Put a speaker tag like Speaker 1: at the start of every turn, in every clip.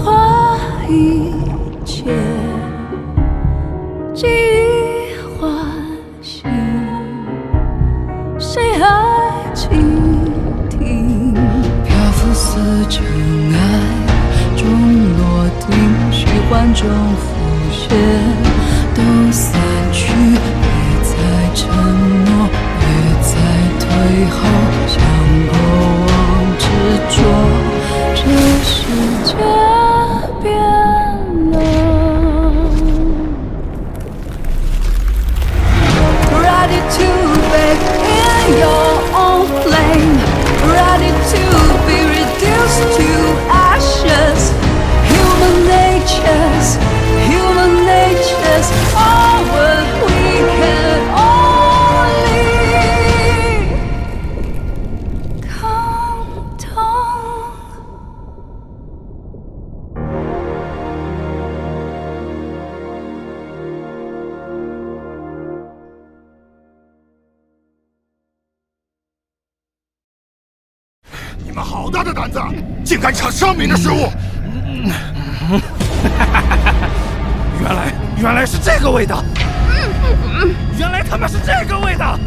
Speaker 1: 化一切，记忆唤醒，谁还倾听？漂浮似尘埃中落定，虚幻中浮现，都散去，别再承诺，别再退后，向过往执着。这世界变了。Ready to bake in your own flame, ready to be reduced to ashes. Human nature's all what we can only count on.
Speaker 2: 你们好大的胆子，竟敢抢上民的食物！
Speaker 3: 原来是这个味道，原来他妈是这个味道！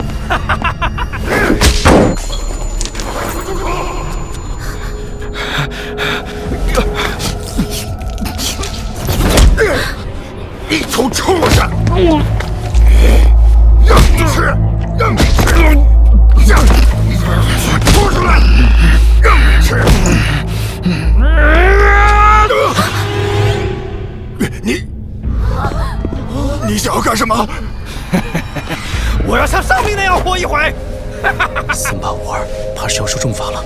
Speaker 2: 一头畜生！让你吃，让你吃，让你吐出来，让你吃！你想要干什么？
Speaker 3: 我要像上民那样活一回。
Speaker 4: 3852，怕是要受重罚了。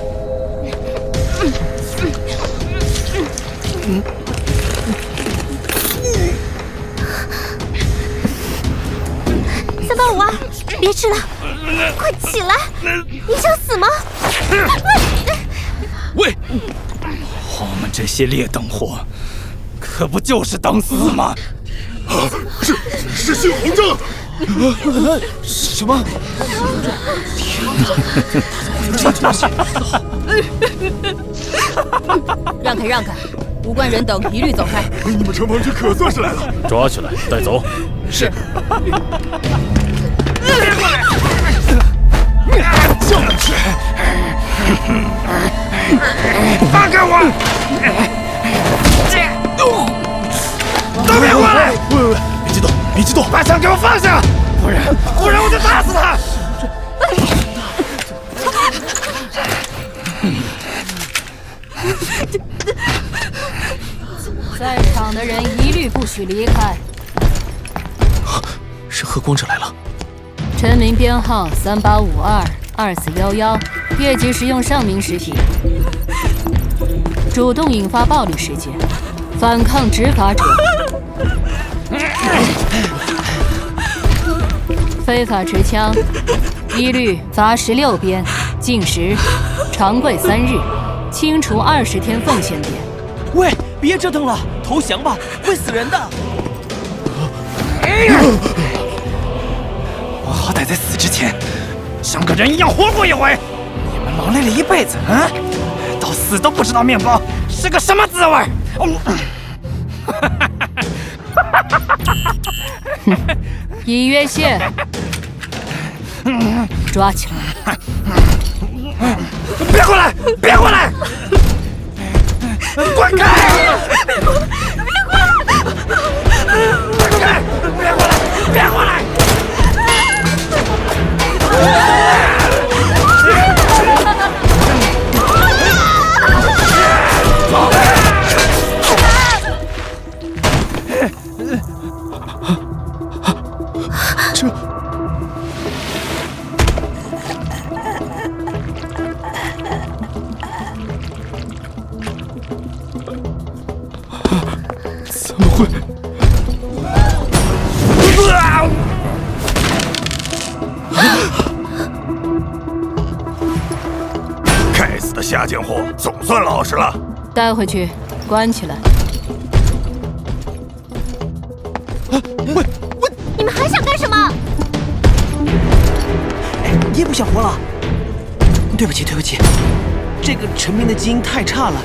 Speaker 5: 3852，别吃了，快起来！你想死吗？
Speaker 3: 喂，我们这些劣等货，可不就是等死吗？
Speaker 2: 是猩红症！
Speaker 4: 什么？
Speaker 5: 让开让开，无关人等一律走开。
Speaker 2: 你们城防局可算是来了！
Speaker 6: 抓起来带走。
Speaker 4: 是。
Speaker 2: 就是！
Speaker 3: 放开我！都别过来！
Speaker 4: 喂，别激动，别激动，
Speaker 3: 把枪给我放下，不然我就打死他！
Speaker 5: 在场的人一律不许离开。
Speaker 4: 是喝光者来了。
Speaker 5: 陈明编号38522411，越级食用上民食品，主动引发暴力事件，反抗执法者，非法持枪，一律罚16鞭，禁食，长跪3日，清除20天奉献点。
Speaker 4: 喂，别折腾了，投降吧，会死人的。
Speaker 3: 我好歹在死之前，像个人一样活过一回。你们劳累了一辈子，到死都不知道面包是个什么滋味。
Speaker 5: 已约线，抓起来！
Speaker 3: 别过来！别过来！滚开！别过来！滚开！别过来！别过来！
Speaker 4: 怎么会？
Speaker 2: 该死的下贱货，总算老实了。
Speaker 5: 带回去，关起来。
Speaker 4: 喂，
Speaker 5: 你们还想干什么？
Speaker 4: 你也不想活了？对不起，对不起。这个陈明的基因太差了，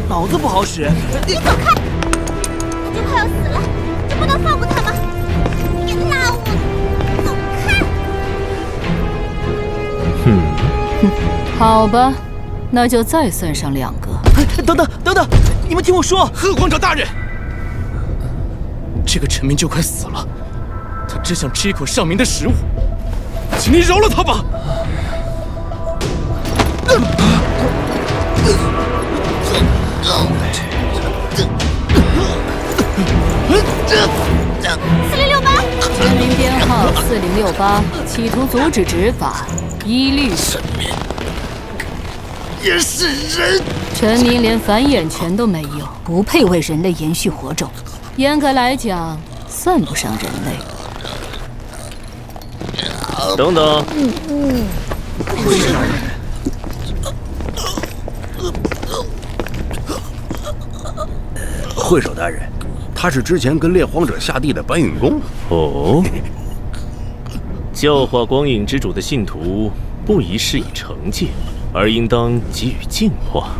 Speaker 4: 脑子不好使。
Speaker 6: 你走开！我就快要死了，就不能放过他吗？别拉我，走开！
Speaker 5: 好吧，那就再算上2个。
Speaker 4: 等等，你们听我说，
Speaker 3: 何皇者大人，
Speaker 4: 这个陈明就快死了，他只想吃一口上民的食物，请你饶了他吧。
Speaker 6: 4068，
Speaker 5: 陈明编号4068，企图阻止执法，依律。
Speaker 2: 也是人。
Speaker 5: 陈明连繁衍权都没有，不配为人类延续火种。严格来讲，算不上人类。
Speaker 7: 等等。
Speaker 2: 会首大人，他是之前跟猎荒者下地的搬运工。
Speaker 7: 哦，教化光影之主的信徒不宜施以惩戒，而应当给予净化，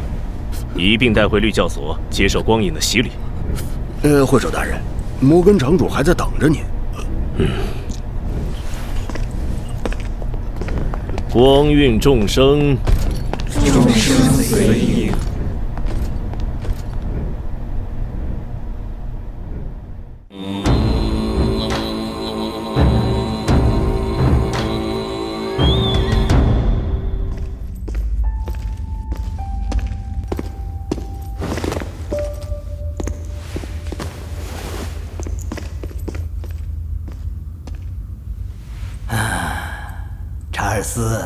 Speaker 7: 一并带回律教所接受光影的洗礼。
Speaker 2: 会首大人，摩根城主还在等着您。
Speaker 7: 光运众生，
Speaker 1: 众生随应。
Speaker 8: 查尔斯，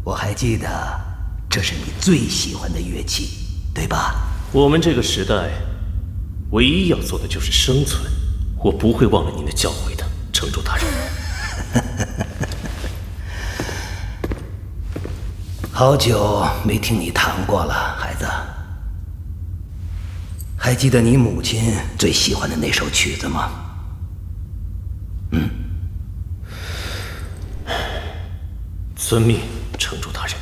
Speaker 8: 我还记得，这是你最喜欢的乐器，对吧？
Speaker 7: 我们这个时代，唯一要做的就是生存。我不会忘了您的教诲的，城主大人。
Speaker 8: 好久没听你弹过了，孩子。还记得你母亲最喜欢的那首曲子吗？
Speaker 7: 遵命，城主大人。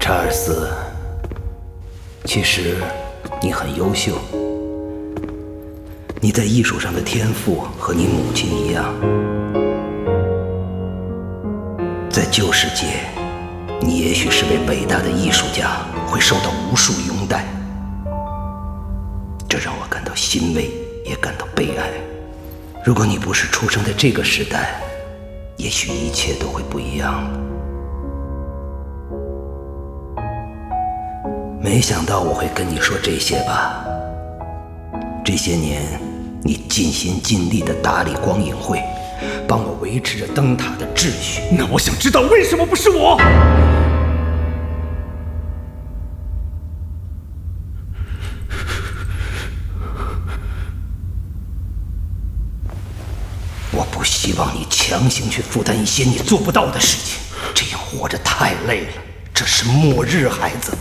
Speaker 8: 查尔斯，其实你很优秀，你在艺术上的天赋和你母亲一样。在旧世界，你也许是位伟大的艺术家，会受到无数拥戴，这让我感到欣慰，也感到悲哀。如果你不是出生在这个时代，也许一切都会不一样了。没想到我会跟你说这些吧。这些年，你尽心尽力地打理光影会，帮我维持着灯塔的秩序。
Speaker 4: 那我想知道为什么不是我？
Speaker 8: 我不希望你强行去负担一些你做不到的事情，这样活着太累了。这是末日，孩子。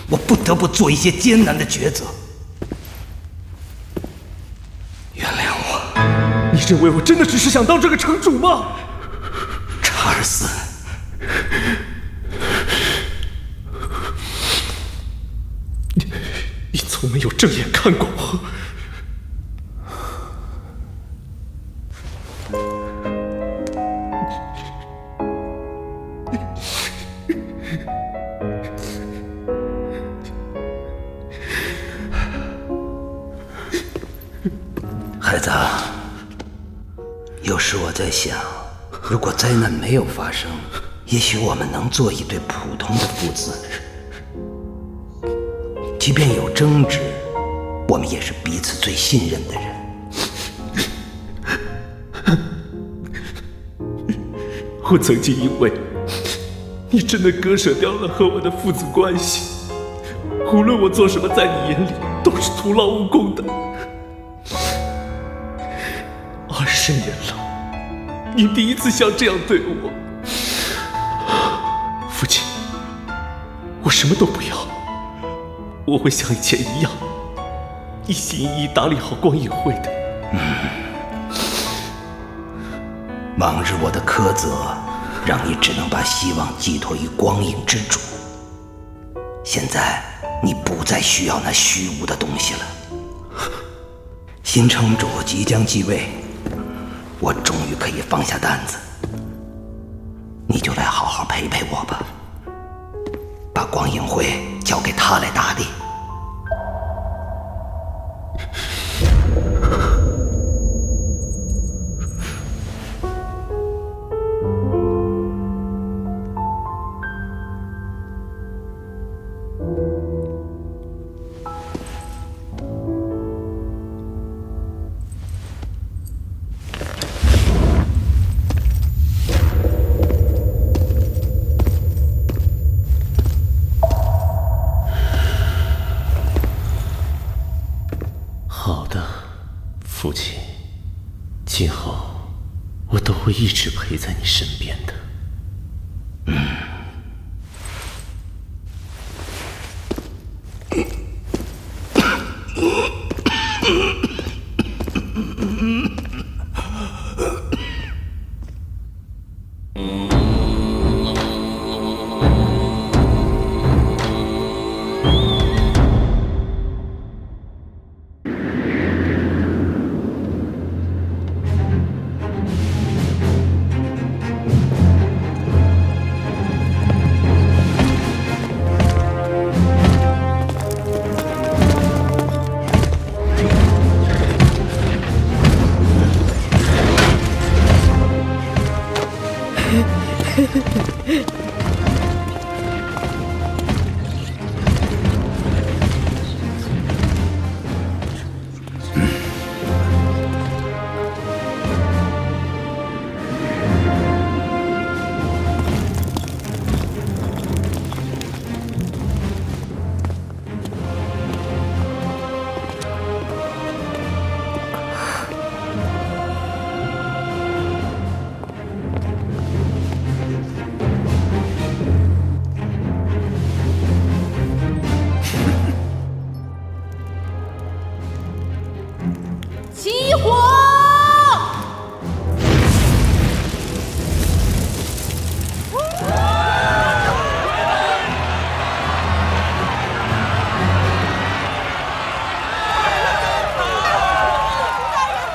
Speaker 8: 我不得不做一些艰难的抉择。原谅我。
Speaker 4: 你认为我真的只是想当这个城主吗？
Speaker 8: 查尔斯，
Speaker 7: 你从没有正眼看过我。
Speaker 8: 孩子，有时我在想，如果灾难没有发生，也许我们能做一对普通的父子。即便有争执，我们也是彼此最信任的人。
Speaker 9: 我曾经因为你真的割舍掉了和我的父子关系，无论我做什么，在你眼里都是徒劳无功的。20年了，你第一次像这样对我。父亲，我什么都不要，我会像以前一样，一心一意打理好光影会的。
Speaker 8: 往日我的苛责，让你只能把希望寄托于光影之主。现在你不再需要那虚无的东西了。新城主即将继位，我终于可以放下担子。你就来好好陪陪我吧，把光影会交给他来打理。
Speaker 9: 好的，父亲，今后我都会一直陪在你身边的。
Speaker 5: 起火！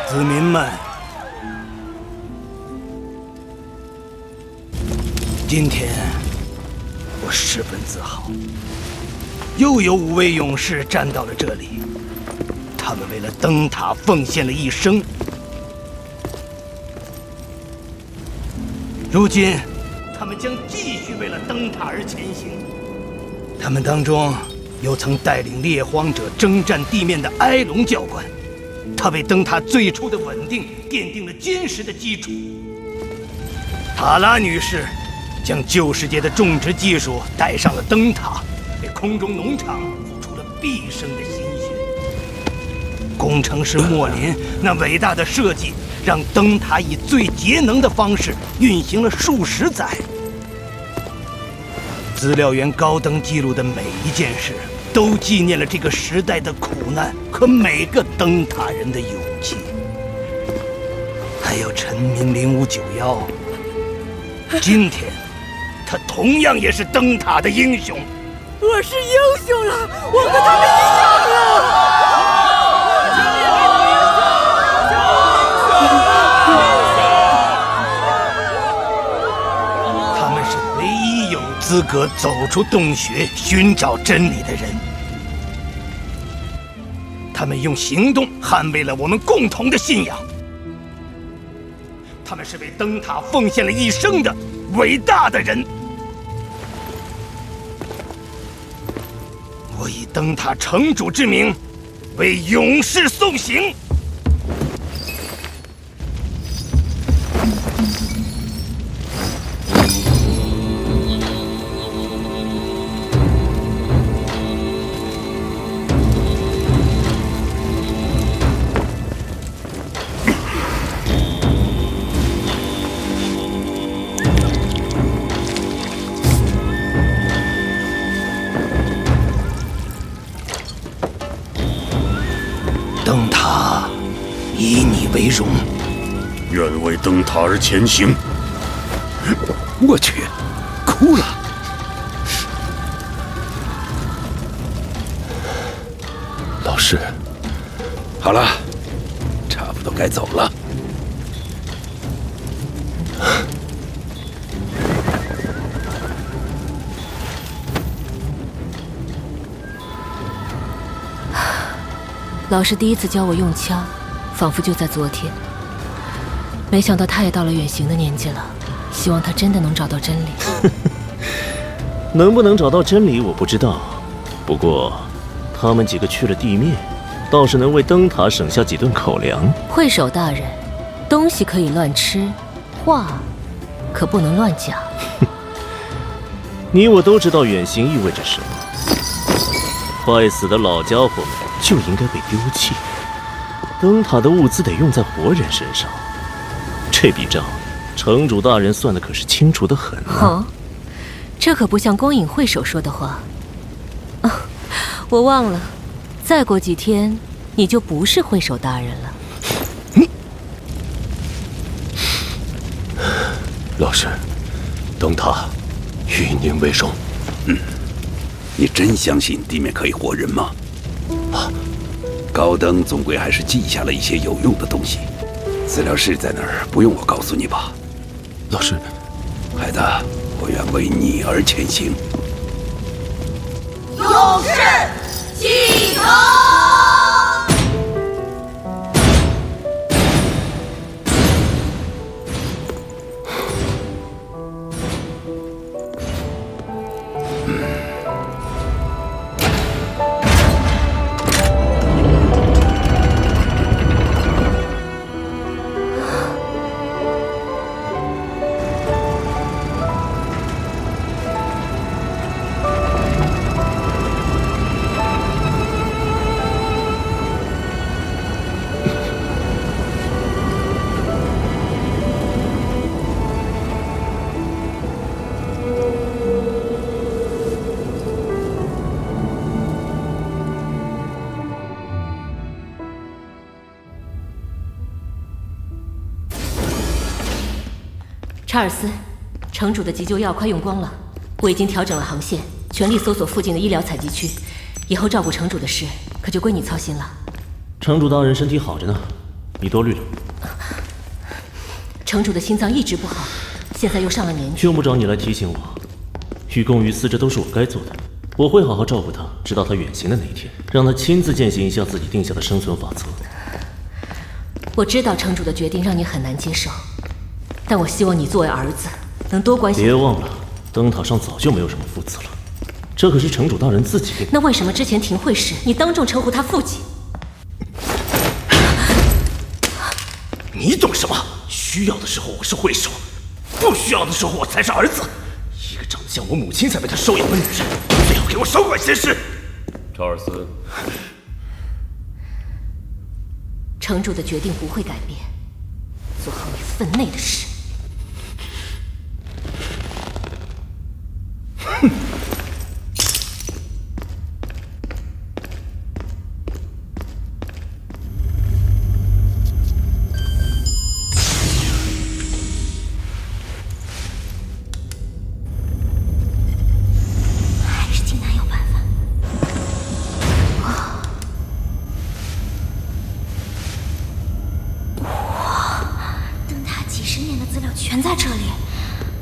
Speaker 8: 子民们，今天我十分自豪，又有5位勇士站到了这里。他们为了灯塔奉献了一生，如今他们将继续为了灯塔而前行。他们当中有曾带领猎荒者征战地面的埃隆教官，他为灯塔最初的稳定奠定了坚实的基础。塔拉女士将旧世界的种植技术带上了灯塔，为空中农场付出了毕生的心血。工程师莫林那伟大的设计，让灯塔以最节能的方式运行了数十载。资料员高登记录的每一件事，都纪念了这个时代的苦难和每个灯塔人的勇气。还有臣民0591，今天他同样也是灯塔的英雄。
Speaker 1: 我是英雄了，我和他们一样了。
Speaker 8: 他们是唯一有资格走出洞穴寻找真理的人。他们用行动捍卫了我们共同的信仰。他们是为灯塔奉献了一生的伟大的人。我以灯塔城主之名，为勇士送行。灯塔以你为荣，
Speaker 2: 愿为灯塔而前行。我去，哭了。老师，好了，差不多该走了。
Speaker 10: 老师第一次教我用枪，仿佛就在昨天。没想到他也到了远行的年纪了，希望他真的能找到真理。
Speaker 7: 能不能找到真理我不知道，不过他们几个去了地面，倒是能为灯塔省下几顿口粮。
Speaker 10: 会首大人，东西可以乱吃，话可不能乱讲。
Speaker 7: 你我都知道远行意味着什么，快死的老家伙们就应该被丢弃。灯塔的物资得用在活人身上，这笔账，城主大人算的可是清楚得很啊。
Speaker 10: 哦，这可不像光影会首说的话。哦，我忘了，再过几天你就不是会首大人了。
Speaker 2: 老师，灯塔与您为荣。
Speaker 11: 你真相信地面可以活人吗？高登总归还是记下了一些有用的东西，资料室在哪儿？不用我告诉你吧。
Speaker 2: 老师，
Speaker 11: 孩子，我愿为你而前行。
Speaker 6: 勇士启程！
Speaker 10: 查尔斯，城主的急救药快用光了，我已经调整了航线，全力搜索附近的医疗采集区。以后照顾城主的事，可就归你操心了。
Speaker 7: 城主大人身体好着呢，你多虑了。
Speaker 10: 城主的心脏一直不好，现在又上了年纪。
Speaker 7: 用不着你来提醒我，于公于私，这都是我该做的。我会好好照顾他，直到他远行的那一天，让他亲自践行一下自己定下的生存法则。
Speaker 10: 我知道城主的决定让你很难接受，但我希望你作为儿子能多关心。
Speaker 7: 别忘了，灯塔上早就没有什么父子了，这可是城主大人自己定的。
Speaker 10: 那为什么之前停会时你当众称呼他父亲？
Speaker 3: 你懂什么？需要的时候我是会首，不需要的时候我才是儿子。一个长得像我母亲才被他收养的女人，最好给我少管闲事。
Speaker 9: 查尔斯，
Speaker 10: 城主的决定不会改变，做好你分内的事。
Speaker 3: 哼！
Speaker 6: 还是济南有办法。哇，灯塔几十年的资料全在这里，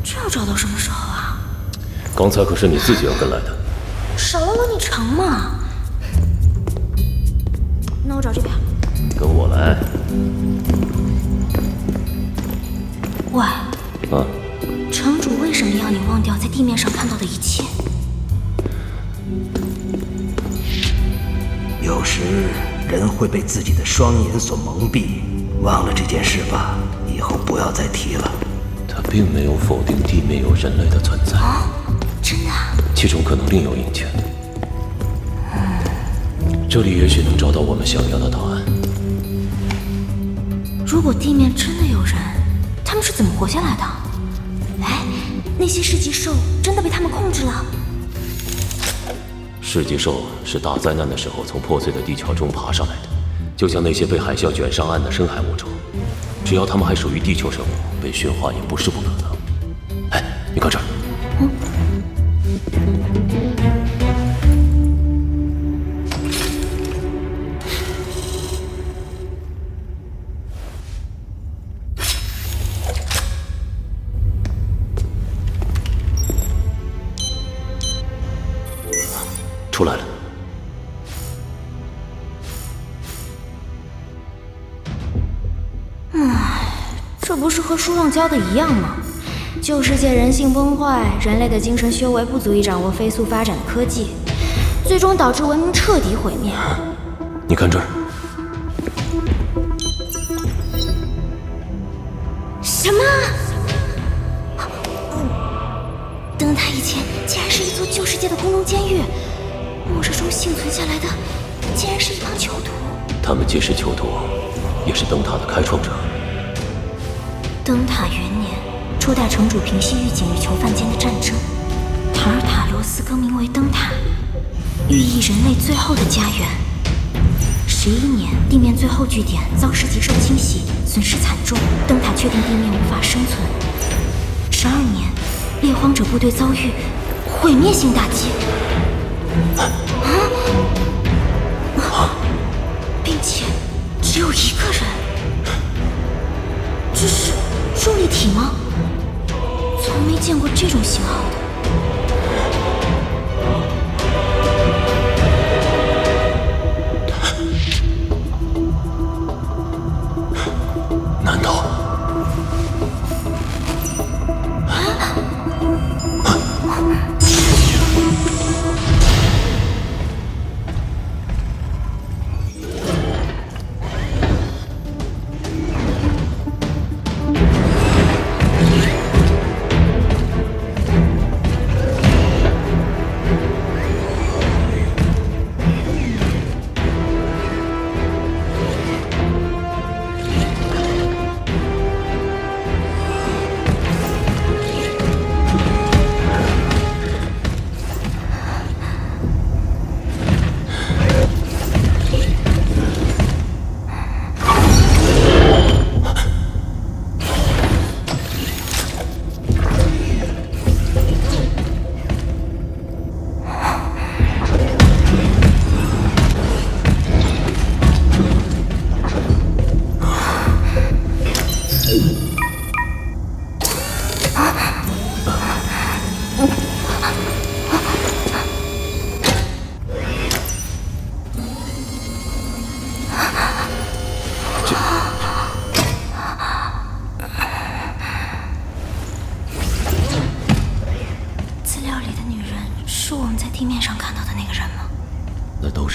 Speaker 6: 这要找到什么时候啊？
Speaker 9: 刚才可是你自己要跟来的。
Speaker 6: 少了我你成吗？那我找这边。
Speaker 9: 跟我来。
Speaker 6: 喂，
Speaker 9: 啊，
Speaker 6: 城主为什么要你忘掉在地面上看到的一切？
Speaker 8: 有时人会被自己的双眼所蒙蔽。忘了这件事吧，以后不要再提了。
Speaker 12: 他并没有否定地面有人类的存在。
Speaker 6: 哦，真的啊？
Speaker 12: 其中可能另有隐情。这里也许能找到我们想要的答案。
Speaker 6: 如果地面真的有人，他们是怎么活下来的？哎，那些噬极兽真的被他们控制了？
Speaker 12: 噬极兽是大灾难的时候从破碎的地壳中爬上来的，就像那些被海啸卷上岸的深海物种。只要它们还属于地球生物，被驯化也不是不可能。哎，你看这儿。出来了。
Speaker 6: 这不是和书上教的一样吗？旧世界人性崩坏，人类的精神修为不足以掌握飞速发展的科技，最终导致文明彻底毁灭。
Speaker 12: 你看这儿。
Speaker 6: 什么？灯塔以前竟然是一座旧世界的空中监狱，末日中幸存下来的竟然是一帮囚徒。
Speaker 12: 他们既是囚徒，也是灯塔的开创者。
Speaker 6: 灯塔元年，初代城主平息狱警与囚犯间的战争，塔尔塔罗斯更名为灯塔，寓意人类最后的家园。11年，地面最后据点遭噬极兽侵袭，损失惨重，灯塔确定地面无法生存。12年，猎荒者部队遭遇毁灭性打击，并且只有一个人。这是重力体吗？从没见过这种型号的。
Speaker 12: 难道？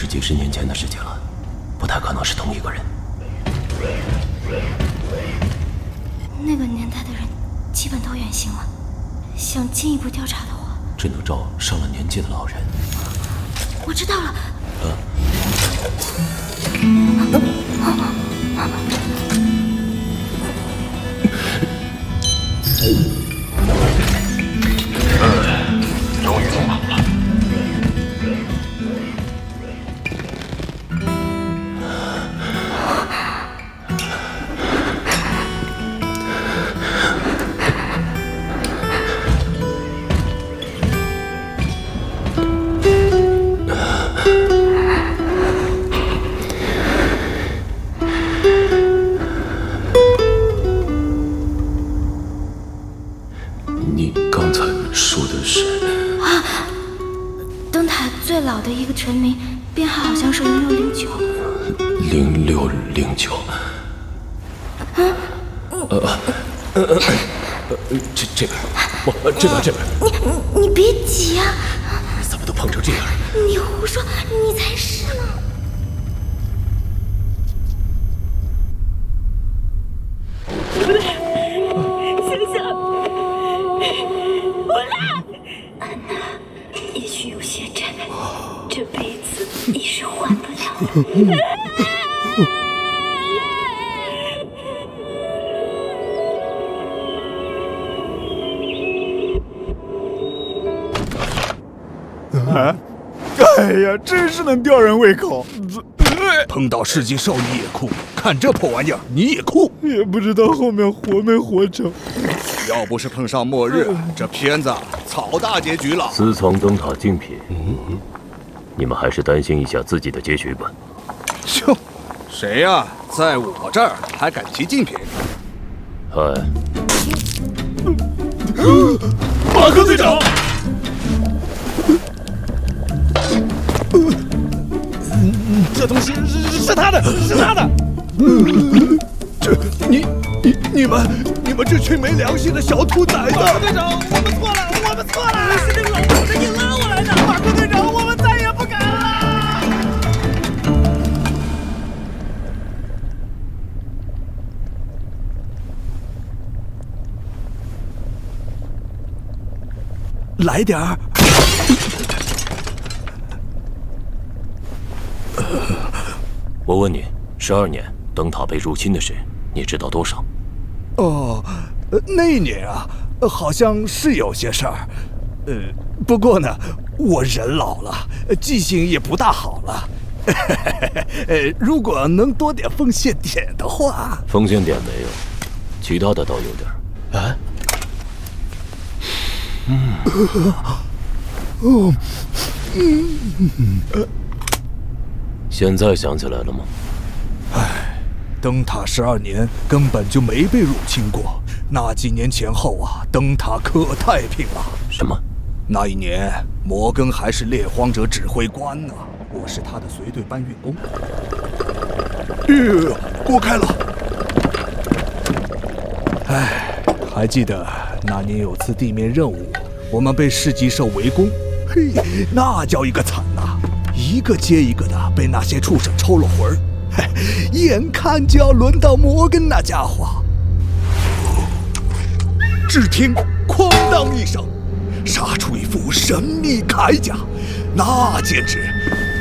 Speaker 12: 几十年前的事情了，不太可能是同一个人。
Speaker 6: 那个年代的人基本都远行了，想进一步调查的话，
Speaker 12: 只能找上了年纪的老人。
Speaker 6: 我知道了。
Speaker 2: 终于弄好了。
Speaker 12: 你刚才说的是？
Speaker 6: 灯塔最老的一个臣民，编号好像是0609。
Speaker 12: 0609。这边，这边。
Speaker 6: 你别急啊！
Speaker 12: 怎么都碰成这样？
Speaker 6: 你胡说，你才是呢！
Speaker 2: 啊！哎呀，真是能吊人胃口。
Speaker 8: 碰到世纪兽你也哭，看这破玩意儿你也哭，
Speaker 2: 也不知道后面活没活成。
Speaker 8: 要不是碰上末日，这片子草大结局了。
Speaker 12: 私藏灯塔竞品，你们还是担心一下自己的结局吧。
Speaker 8: 哟，谁呀？在我这儿还敢提竞品？
Speaker 12: 嗨，
Speaker 2: 马克队长。
Speaker 4: 这东西是他的，是他的。
Speaker 8: 你们这群没良心的小兔崽子！
Speaker 4: 马克队长，我们错了，我们错了！是那个老头子硬拉我来的，马克队长，我们再也不敢了。
Speaker 8: 来点儿。
Speaker 12: 我问你，12年灯塔被入侵的事，你知道多少？
Speaker 8: 哦，那一年啊，好像是有些事儿。不过呢，我人老了，记性也不大好了。如果能多点奉献点的话，
Speaker 12: 奉献点没有，其他的倒有点。啊？现在想起来了吗？
Speaker 8: 唉，灯塔12年根本就没被入侵过。那几年前后啊，灯塔可太平了。
Speaker 12: 什么？
Speaker 8: 那一年，摩根还是猎荒者指挥官呢，我是他的随队搬运工。锅开了。唉，还记得那年有次地面任务，我们被市级兽围攻，嘿，那叫一个惨呐！一个接一个的被那些畜生抽了魂儿，嘿，眼看就要轮到摩根那家伙。只听哐当一声，杀出一副神秘铠甲，那简直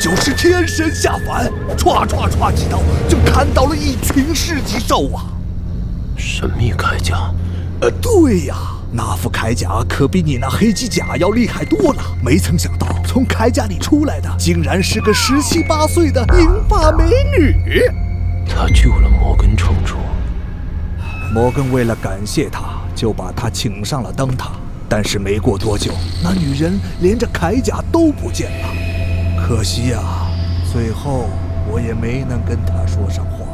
Speaker 8: 就是天神下凡，歘歘歘几刀就砍倒了一群市级兽啊！
Speaker 12: 神秘铠甲？
Speaker 8: 对呀，那副铠甲可比你那黑机甲要厉害多了。没曾想到，从铠甲里出来的竟然是个17、18岁的银发美女。
Speaker 12: 他救了摩根城主。
Speaker 8: 摩根为了感谢他，就把他请上了灯塔。但是没过多久，那女人连着铠甲都不见了。可惜呀，最后我也没能跟她说上话。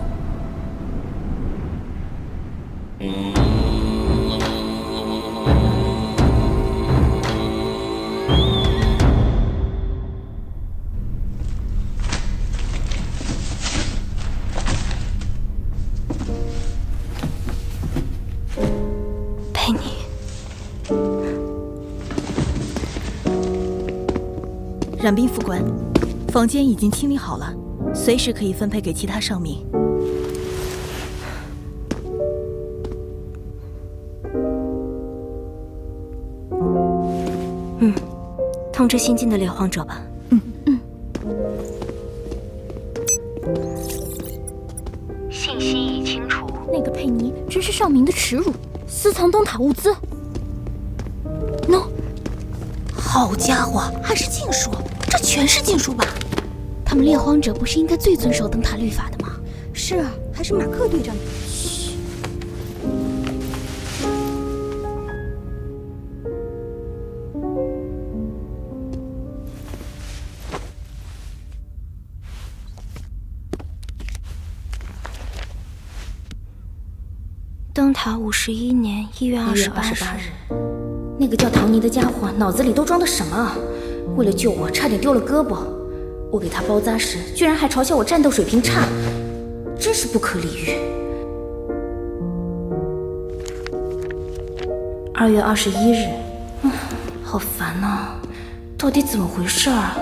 Speaker 6: 佩妮，
Speaker 13: 冉冰副官，房间已经清理好了，随时可以分配给其他哨民。
Speaker 6: 通知新进的猎荒者吧。
Speaker 14: 信息已清除。
Speaker 6: 那个佩妮真是上民的耻辱，私藏灯塔物资。喏，
Speaker 13: 好家伙，还是禁术，这全是禁术吧？
Speaker 6: 他们猎荒者不是应该最遵守灯塔律法的吗？
Speaker 13: 是啊，还是马克队长。
Speaker 6: 嘘。灯塔51年1月28日，那个叫唐尼的家伙脑子里都装的什么啊？为了救我，差点丢了胳膊。我给他包扎时，居然还嘲笑我战斗水平差，真是不可理喻。2月21日，好烦呐，到底怎么回事啊？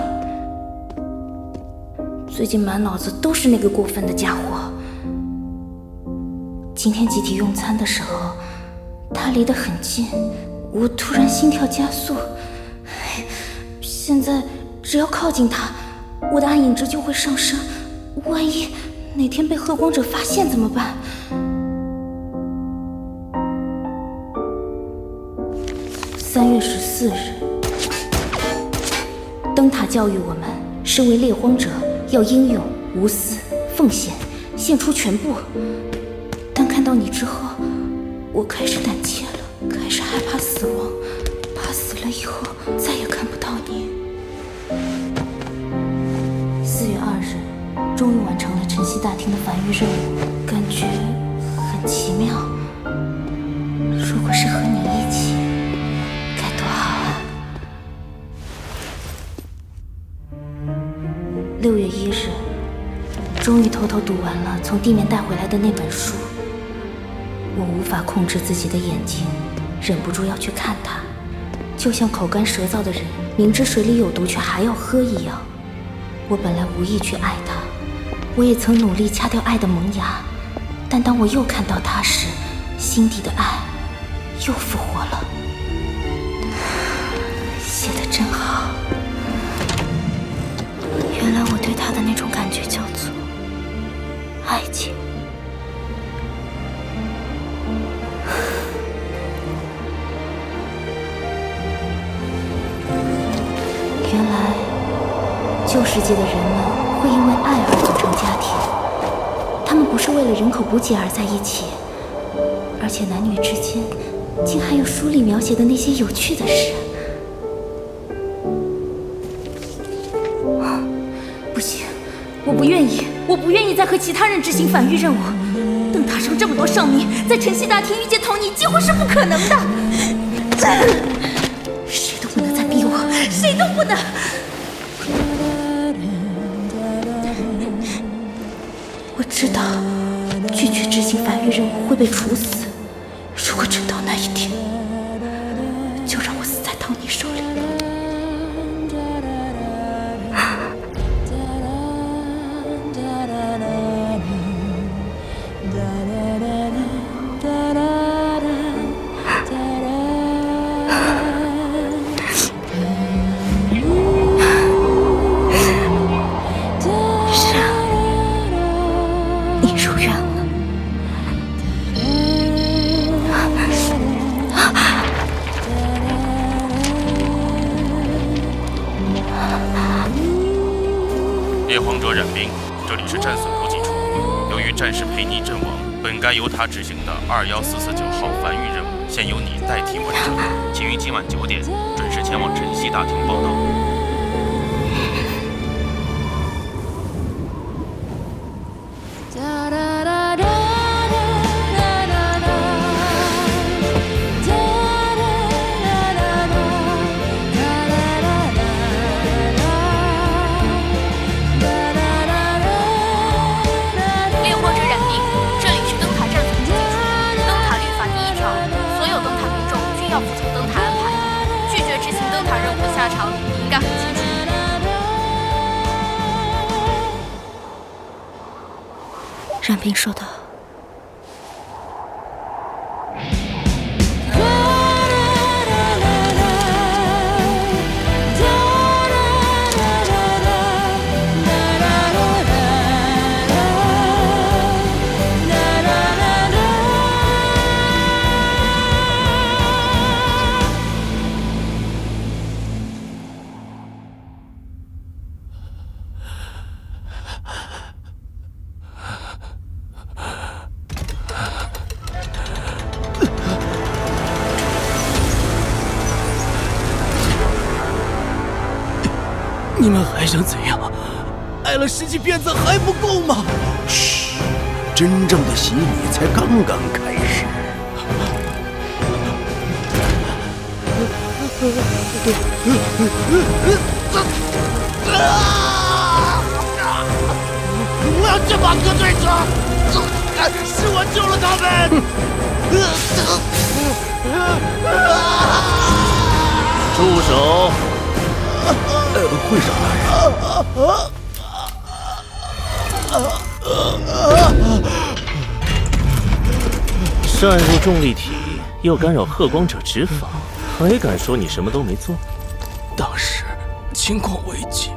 Speaker 6: 最近满脑子都是那个过分的家伙。今天集体用餐的时候，他离得很近，我突然心跳加速。现在只要靠近他，我的暗影值就会上升，万一哪天被喝光者发现怎么办？3月14日，灯塔教育我们，身为猎荒者要英勇、无私、奉献，献出全部。但看到你之后，我开始胆怯了，开始害怕死亡，怕死了以后再也看不到你。4月2日，终于完成了晨曦大厅的繁育任务，感觉很奇妙。如果是和你一起，该多好啊！6月1日，终于偷偷读完了从地面带回来的那本书。我无法控制自己的眼睛，忍不住要去看它，就像口干舌燥的人明知水里有毒却还要喝一样。我本来无意去爱它，我也曾努力掐掉爱的萌芽，但当我又看到它时，心底的爱又复活了。写得真好。原来我对他的那种感觉叫做爱情。原来旧世界的人们会因为爱而组成家庭，他们不是为了人口补给而在一起，而且男女之间竟还有书里描写的那些有趣的事。不行，我不愿意再和其他人执行繁育任务。灯塔上这么多上民，在晨曦大厅遇见Tony几乎是不可能的。谁都不能再逼我，谁都不能。我知道拒绝执行繁育任务会被处死，如果真到那一天，就让我死在Tony手里。
Speaker 15: 猎荒者冉冰，这里是战损补给处。由于战士佩妮阵亡，本该由他执行的21449号繁育任务，现由你代替完成，请于今晚9点准时前往晨曦大厅报到。冉冰说道。
Speaker 4: 你们还想怎样？挨了10几鞭子还不够吗？
Speaker 11: 嘘，真正的洗礼才刚刚开始。
Speaker 4: 我要这把戈队长，是我救了他们。
Speaker 7: 住手！
Speaker 11: 会长大
Speaker 7: 人，擅入重力体，又干扰贺光者执法，还敢说你什么都没做？
Speaker 4: 当时情况危急，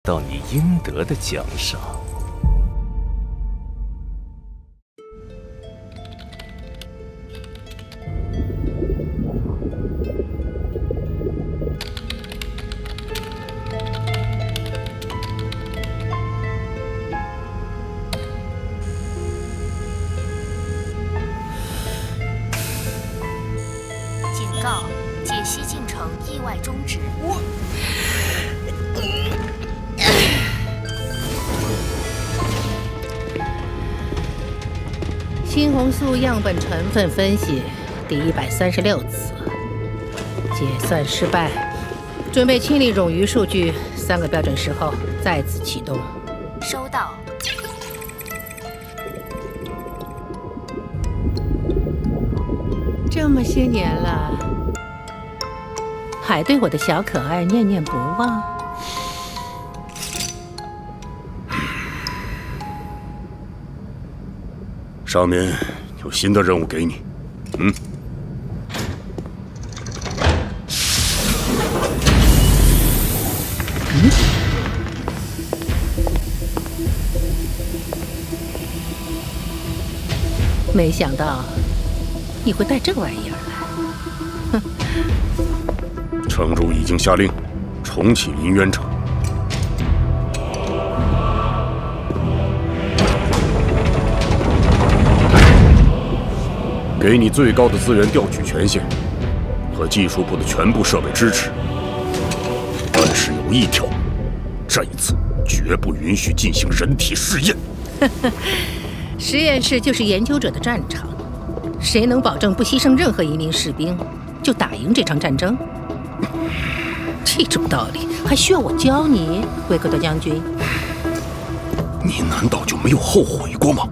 Speaker 7: 到你应得的奖赏。
Speaker 14: 警告：解析进程意外终止。
Speaker 16: 猩红素样本成分分析第136次，解算失败，准备清理冗余数据，3个标准时后再次启动。
Speaker 14: 收到。
Speaker 16: 这么些年了，还对我的小可爱念念不忘。
Speaker 2: 上面有新的任务给你，
Speaker 16: 没想到你会带这玩意儿来。
Speaker 2: 城主已经下令重启林渊城。给你最高的资源调取权限和技术部的全部设备支持，但是有一条，这一次绝不允许进行人体试验。
Speaker 16: 实验室就是研究者的战场，谁能保证不牺牲任何一名士兵，就打赢这场战争？这种道理还需要我教你，维克多将军？
Speaker 2: 你难道就没有后悔过吗？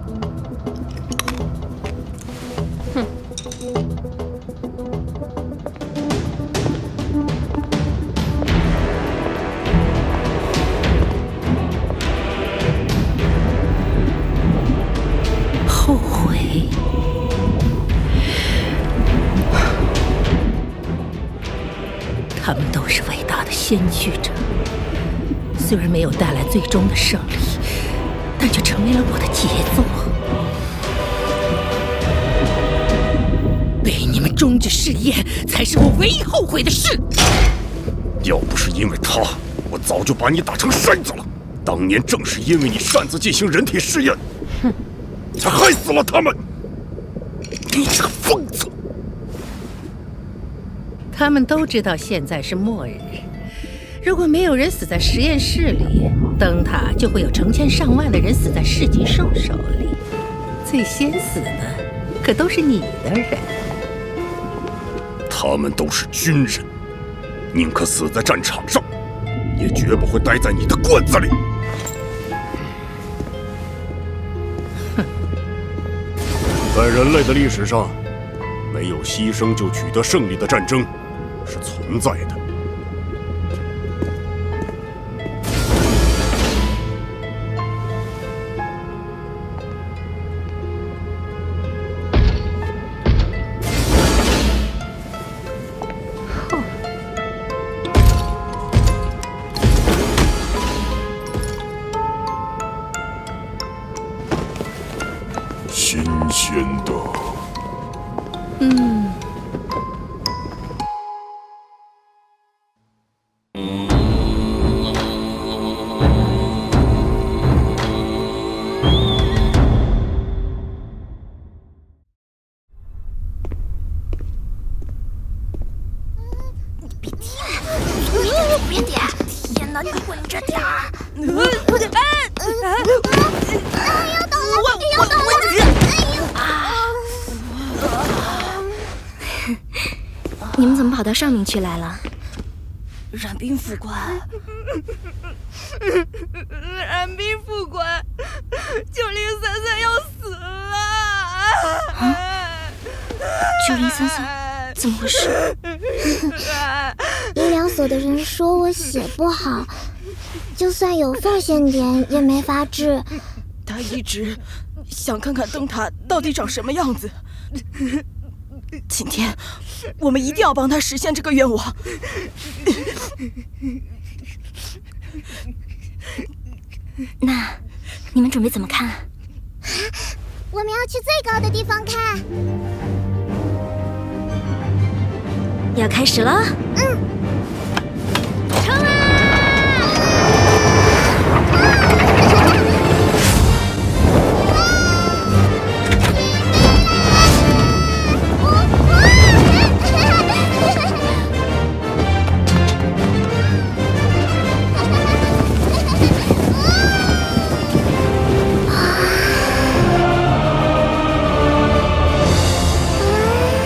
Speaker 16: 后悔？他们都是伟大的先驱者，虽然没有带来最终的胜利，但却成为了我的杰作。被你们终止试验，才是我唯一后悔的事。
Speaker 2: 要不是因为他，我早就把你打成筛子了。当年正是因为你擅自进行人体试验，才害死了他们。你这个疯子！
Speaker 16: 他们都知道现在是末日，如果没有人死在实验室里，灯塔就会有成千上万的人死在市级兽手里。最先死的可都是你的人。
Speaker 2: 他们都是军人，宁可死在战场上，也绝不会待在你的罐子里。在人类的历史上，没有牺牲就取得胜利的战争是存在的。新鲜的。
Speaker 14: 别点！天哪，你稳着点儿！
Speaker 6: 要倒了！要倒了！你们怎么跑到上面去来了？
Speaker 13: 冉冰副官，冉冰副官，9033要死了
Speaker 6: ！9033，怎么回事？
Speaker 17: 医疗所的人说我血不好，就算有奉献点也没法治。
Speaker 13: 他一直想看看灯塔到底长什么样子。今天我们一定要帮他实现这个愿望。
Speaker 6: 那你们准备怎么看？
Speaker 17: 我们要去最高的地方看。
Speaker 6: 要开始了。冲啊！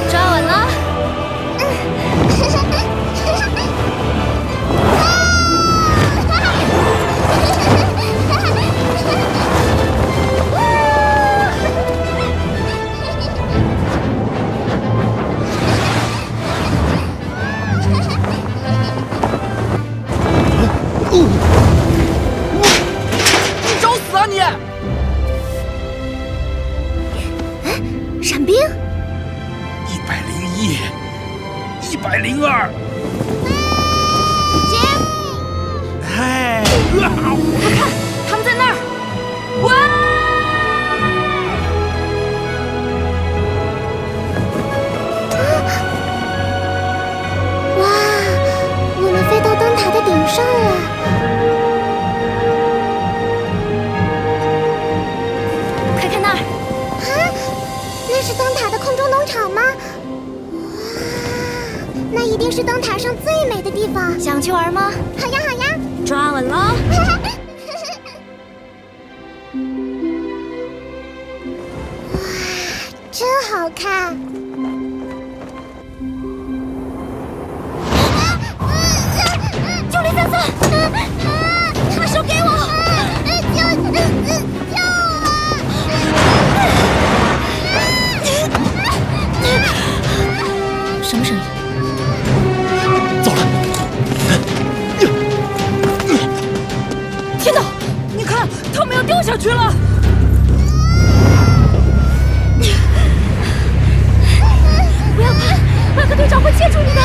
Speaker 17: 抓稳了！
Speaker 4: 你找死啊你！
Speaker 6: 闪兵
Speaker 3: 101、102。
Speaker 4: 嗨，
Speaker 6: 快看，他们在那儿！哇！
Speaker 17: 哇，我们飞到灯塔的顶上了。
Speaker 6: 快看那儿！
Speaker 17: 啊，那是灯塔的空中农场吗？哇，那一定是灯塔上最美的地方。
Speaker 6: 想去玩吗？
Speaker 17: 好呀，好呀。
Speaker 6: 抓稳了！
Speaker 17: 哇，真好看！
Speaker 6: 救雷三三！把手给我！
Speaker 17: 救
Speaker 6: 我！什么声音？
Speaker 3: 糟了！
Speaker 13: 天哪！你看，他们要掉下去了！
Speaker 6: 不要怕，马克队长会接住你的。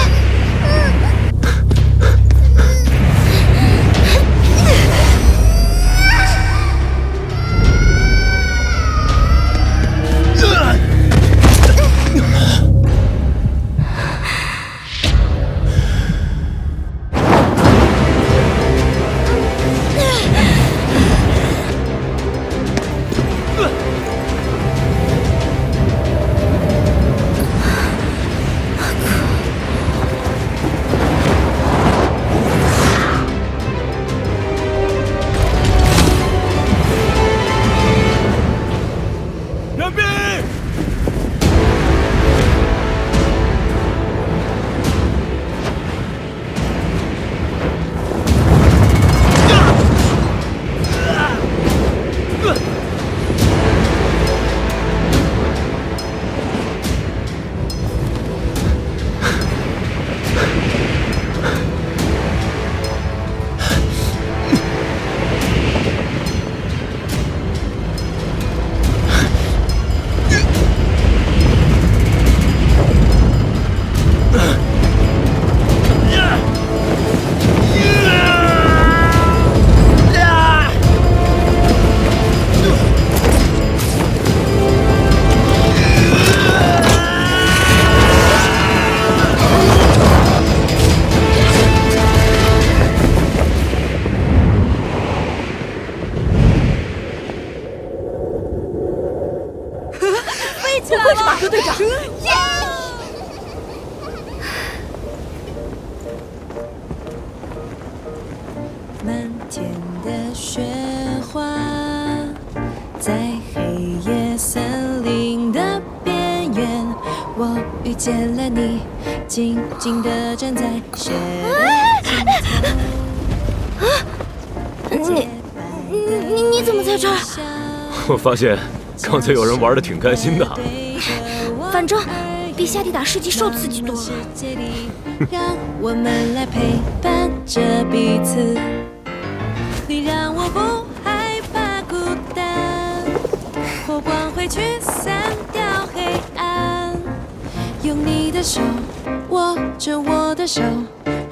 Speaker 13: 不愧是马克队长！
Speaker 1: 漫天的雪花，在黑夜森林的边缘，我遇见了你，静静地站在雪的尽头。
Speaker 6: 你怎么在这儿？
Speaker 7: 我发现刚才有人玩得挺开心的。
Speaker 6: 反正比夏蒂打世纪受刺激多了。
Speaker 1: 让我们来陪伴着彼此，你让我不害怕孤单，火光会驱散掉黑暗，用你的手握着我的手，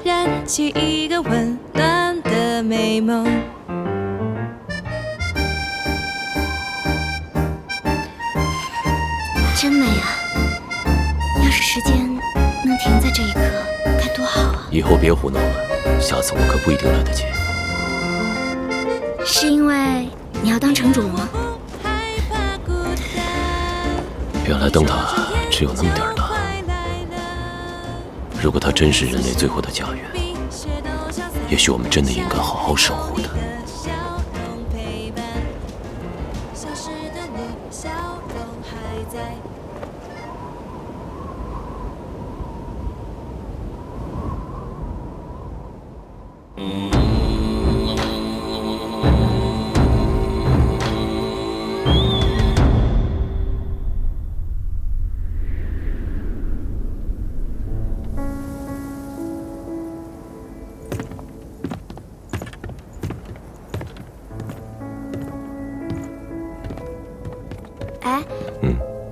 Speaker 1: 燃起一个温暖的美梦。
Speaker 6: 真美啊！要是时间能停在这一刻，该多好啊！
Speaker 12: 以后别胡闹了，下次我可不一定来得及。
Speaker 6: 是因为你要当城主吗？
Speaker 12: 原来灯塔只有那么点儿大。如果它真是人类最后的家园，也许我们真的应该好好守护它。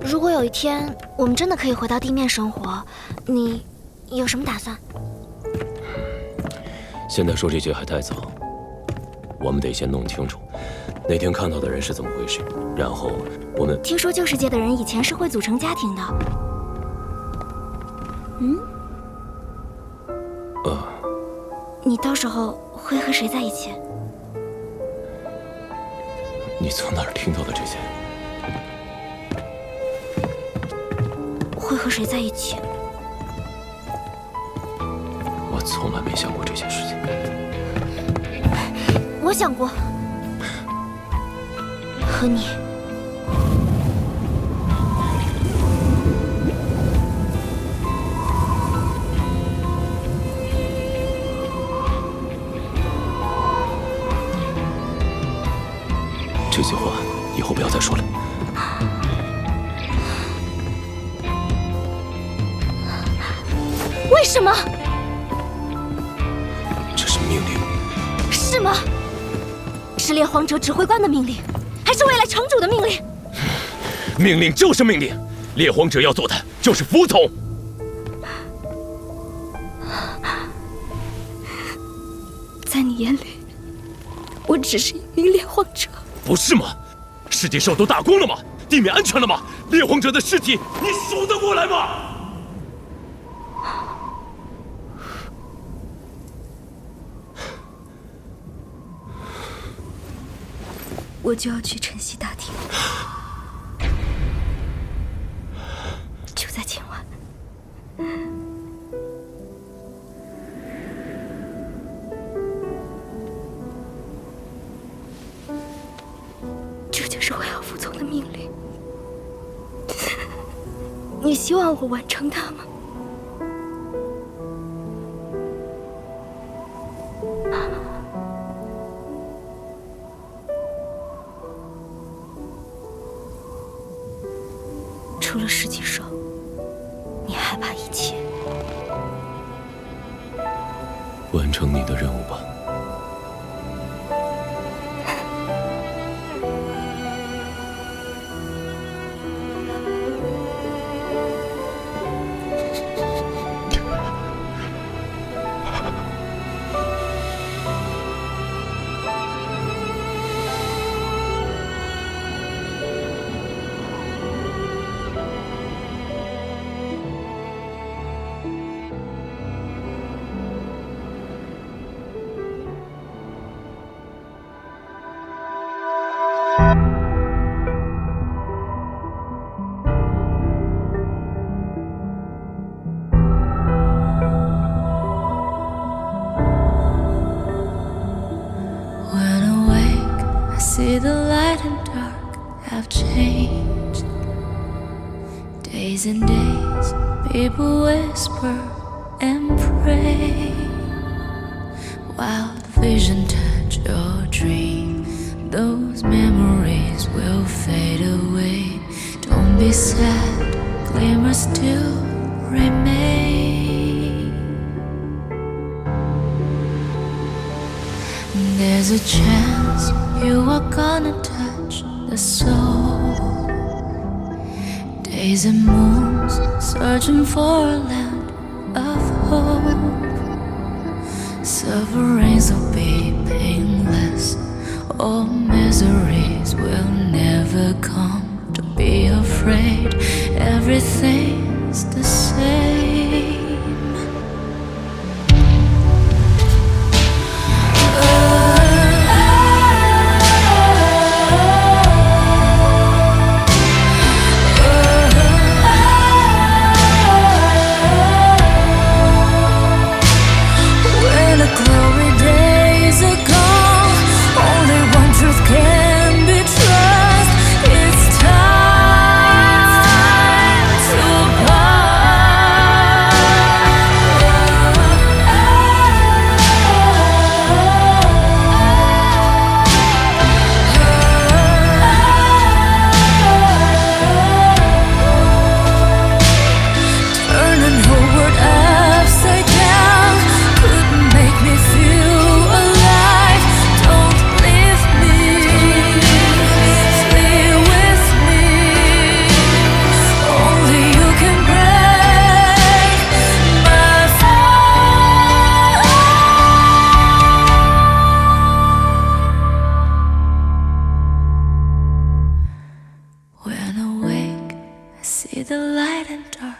Speaker 6: 如果有一天我们真的可以回到地面生活，你有什么打算？
Speaker 12: 现在说这些还太早，我们得先弄清楚那天看到的人是怎么回事，然后我们
Speaker 6: 听说旧世界的人以前是会组成家庭的。你到时候会和谁在一起？
Speaker 12: 你从哪儿听到的这些？
Speaker 6: 会和谁在一起？
Speaker 12: 我从来没想过这些事情。
Speaker 6: 我想过，和你。
Speaker 12: 这些话以后不要再说了。
Speaker 6: 为什么？
Speaker 12: 这是命令。
Speaker 6: 是吗？是猎荒者指挥官的命令，还是未来城主的命令？
Speaker 3: 命令就是命令，猎荒者要做的就是服从。
Speaker 6: 在你眼里，我只是一名猎荒者。
Speaker 3: 不是吗？世界兽都打光了吗？地面安全了吗？猎荒者的尸体你数得过来吗？
Speaker 6: 我就要去晨曦大厅，就在今晚。这就是我要服从的命令。你希望我完成它吗？除了世纪兽，你害怕一切。
Speaker 12: 完成你的任务吧。
Speaker 1: See the light and dark have changed. Days and days, people whisper and pray. Wild vision touch your dream. Those memories will fade away. Don't be sad, glimmers still remain. There's a chance you are gonna touch the soul. Days and moons searching for a land of hope. Sufferings will be painless. All miseries will never come. Don't be afraid. everything's the same. When the glory days are gone, only one truth can be trust. It's time to turning whole world upside down couldn't make me feel alive. Don't leave me, stay with me. Only you can break my fall. When awake, I see the light and dark.